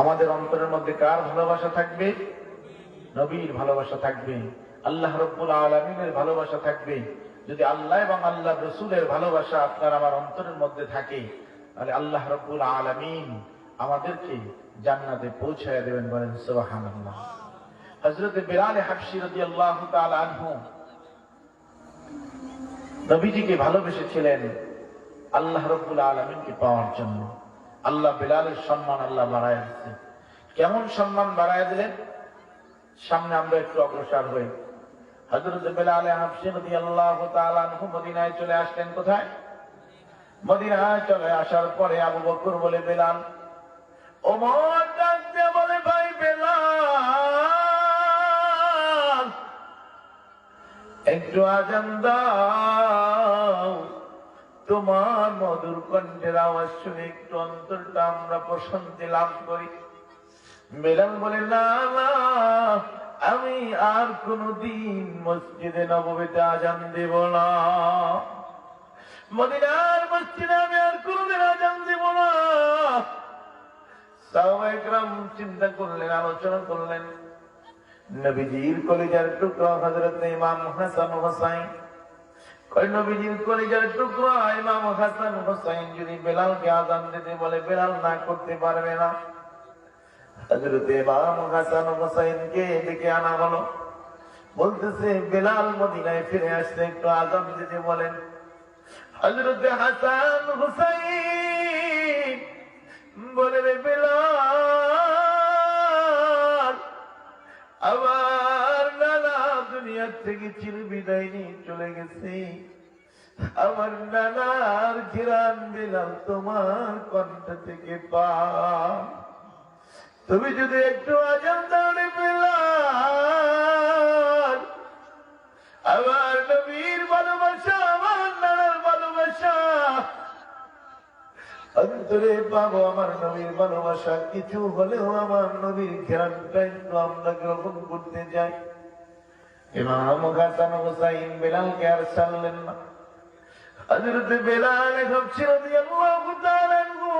আমাদের অন্তরের মধ্যে কার ভালোবাসা থাকবে? নবীর ভালোবাসা থাকবে, আল্লাহ রাব্বুল আলামিনের ভালোবাসা থাকবে। যদি আল্লাহ এবং আল্লাহ রাসূলের ভালোবাসা আপনার আমার অন্তরের মধ্যে থাকে, তাহলে আল্লাহ রাব্বুল আলামিন আমাদেরকে জান্নাতে পৌঁছায় দেবেন। বলেন সুবহানাল্লাহ। হযরত বিলাল হাবশী রাদিয়াল্লাহু তাআলা আনহু নবীজিকে ভালোবেসেছিলেন আল্লাহ রাব্বুল আলামিনকে পাওয়ার জন্য। আল্লাহ বিলালের সম্মান আল্লাহ বাড়ায় দিয়েছে। কেমন সম্মান বাড়ায় দিলেন? সামনে আমরা একটু অগ্রসর হই। হযরত বিলাল হাবশী রাদিয়াল্লাহু তাআলা আনহু মদিনায় চলে আসলেন। কোথায়? মদিনায় চলে আসার পরে আবু বকর বলে, বিলাল। ওমর ডাক দিয়ে বলে, ভাই বিলাল, একটু আযান দাও, তোমার মধুর কণ্ঠের আওয়াজ শুনে একটু অন্তরটা আমরা প্রশান্তি লাভ করি। বিলাল বলে, না না, আমি আর কোনদিন মসজিদে নববীতে আযান দেব না। মদিনার মসজিদে আমি আর কোনদিন আযান দেব না। সাহাবায়ে কেরাম চিন্তা করলেন, আলোচনা করলেন। নবীজির কলিজার টুকরা হযরত ইমাম হাসান হুসাইন, কই নবীজির কলিজার টুকরা ইমাম হাসান হুসাইন যদি বেলালকে আযান দিতে বলে, বেলাল না করতে পারবে না। হযরত ইমাম হাসান হুসাইনকে ডেকে আনা হলো। বলতেছে, বেলাল মদিনায় ফিরে আসছে, একটু আযান দিতে বলেন। হযরত হাসান হুসাইন বলে, রে বেলাল, আমার নানা দুনিয়া থেকে চির বিদায় নিয়ে চলে গেছে। আমার নানার ঘিরান বেলাল তোমার কণ্ঠ থেকে পা। তুমি যদি একটু আযান দাও রে বেলাল, আমার নবীর ভালোবাসা, আমার নানার ভালোবাসা অন্তরে পাবো। আমার নবীর ভালোবাসা কিছু হলেও আমার নবীর ঘেরানটা একটু আমরা গ্রহণ করতে যাই। ইমাম হাসান হুসাইন বেলালকে আর ছাড়লেন না। হযরত বেলাল হাবশী রাদিয়াল্লাহু তাআলা আনহু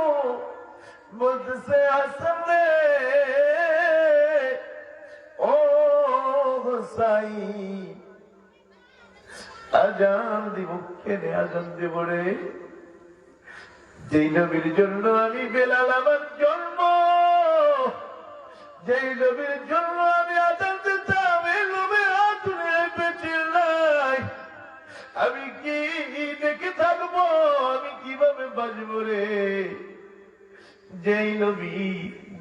বলতেছে, হাসান রে, ও হুসাইন, আযান দিব। কেনে আযান দেব রে? যেই নবীর জন্য আমি বেলাল আমার জন্ম, যেই নবীর জন্য আমি আযান দিতাম, এই নবীর আর দুনিয়ায় বেঁচে নাই। আমি কি দেখে থাকবো? আমি কিভাবে বাঁচবো রে? যেই নবী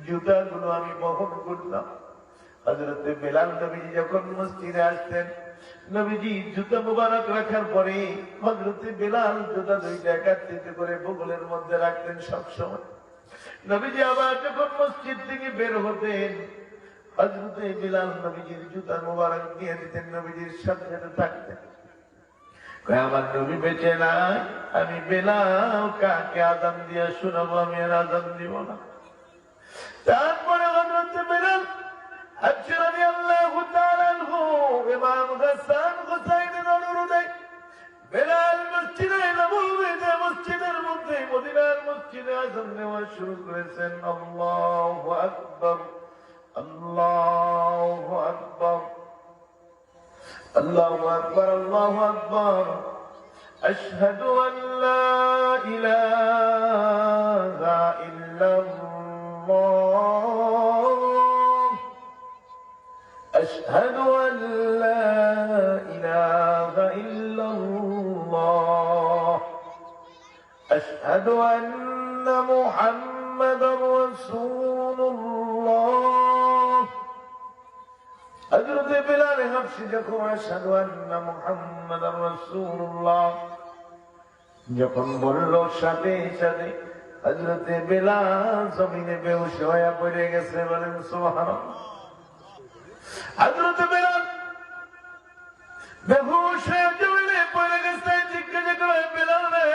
জুতাগুলো আমি বহন করতাম। হযরত বেলাল নবীজি যখন মসজিদে আসতেন, নবীজি জুতা মুবারক রাখার পরে হযরত বেলাল জুতা দুইটা একত্রিত করে বগলের মধ্যে রাখতেন সবসময়। নবীজি আবার যখন মসজিদ থেকে বের হতেন, হযরত বেলাল নবীজির জুতা মুবারক দিয়ে দিতেন, নবীজির সাথে সাথে থাকতেন। আমার নবী বেঁচে নাই, আমি বেলাল কাকে আযান দিয়ে শোনাবো? আমি আর আযান দিব না। তারপরে হযরত বেলাল হাবশী রাদিয়াল্লাহু তাআলা আনহু ইমাম হাসান হুসাইনের অনুরোধে বেলাল মসজিদে নববীতে, মসজিদের মধ্যে, মদিনার মসজিদে আযান দেওয়া শুরু করেছেন। আল্লাহু আকবার, আল্লাহু আকবার, আল্লাহু আকবার, আল্লাহু আকবার। আশহাদু আন লা ইলাহা ইল্লাল্লাহ, আশহাদু আন লা ইলাহা ইল্লাল্লাহ, আশহাদু আন্না মুহাম্মাদার রাসূলুল্লাহ। হযরত বেলাল হাবশী যখন আশহাদু আন্না মুহাম্মাদার রাসূলুল্লাহ যখন বলল, সাথে সাথে হযরত বেলাল জমিনে বেহুশ হয়ে পড়ে গেছে। বলেন সুবহানাল্লাহ। হযরত বেলাল বেহুশ হয়ে জমিনে পড়ে গেছে। জিজ্ঞাসা করে, বেলাল রে,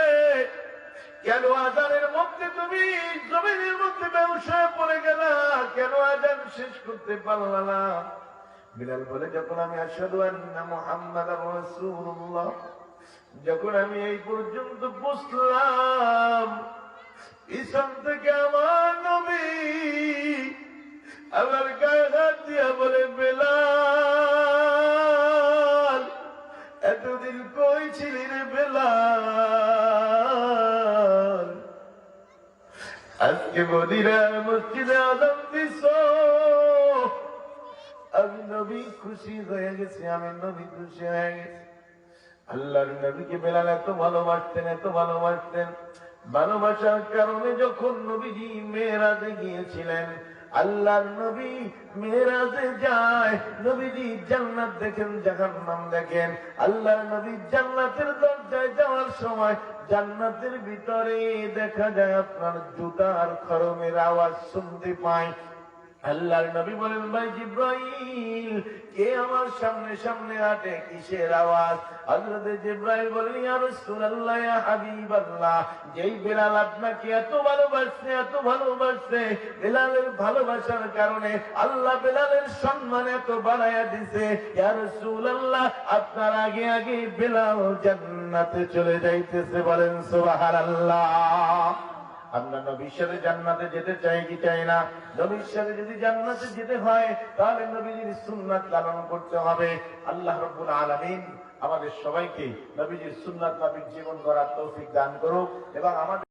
কেন আযানের মধ্যে তুমি জমিনের মধ্যে বেহুশ হয়ে পড়ে গেলা? কেন আযান শেষ করতে পারলা না? বিলাল বলে, যখন আমি আশহাদু আন্না মুহাম্মাদার রাসূলুল্লাহ, যখন আমি এই পর্যন্ত বুঝলাম, পিছন থেকে আমার নবী আমার গায়ে হাত দিয়া বলে, বেলাল এতদিন কই ছিলি রে বেলাল? আজকে মদিনার মসজিদে আযান দিছ, আমি নবী খুশি হয়ে গেছি, আমি নবী খুশি হয়ে গেছি। আল্লাহর নবীকে বেলাল এত ভালোবাসতেন, এত ভালোবাসতেন। ভালোবাসার কারণে যখন নবীজি মেরাজে গিয়েছিলেন, আল্লাহর নবী মেরাজে যায়, নবীজি জান্নাত দেখেন, জাহান্নাম দেখেন। আল্লাহর নবী জান্নাতের দরজায় যাওয়ার সময় জান্নাতের ভিতরে দেখা যায় আপনার জুতার খড়মের আওয়াজ শুনতে পায়। আল্লাহর নবী বলেন, ভাই জিব্রাইল, কে আমার সামনে সামনে হাঁটে, কিসের আওয়াজ? হযরত জিব্রাইল বলেন, ইয়া রাসূলুল্লাহ, ইয়া হাবিবাল্লাহ, যেই বেলাল আপনাকে এত ভালোবাসছে, এত ভালোবাসছে, বেলালের ভালোবাসার কারণে আল্লাহ বেলালের সম্মান এত বাড়ায়া দিছে। ইয়া রাসূলুল্লাহ, আপনার আগে আগে বেলাল জান্নাতে চলে যাইতেছে। বলেন সুবহানাল্লাহ। আমরা নবীর সাথে জান্নাতে যেতে চাই কি চাই না? নবীর সাথে যদি জান্নাতে যেতে হয় তাহলে নবীজির সুন্নাত লালন করতে হবে। আল্লাহ রাব্বুল আলামিন আমাদের সবাইকে নবীজির সুন্নাত মাফিক জীবন গড়ার তৌফিক দান করুক এবং আমাদের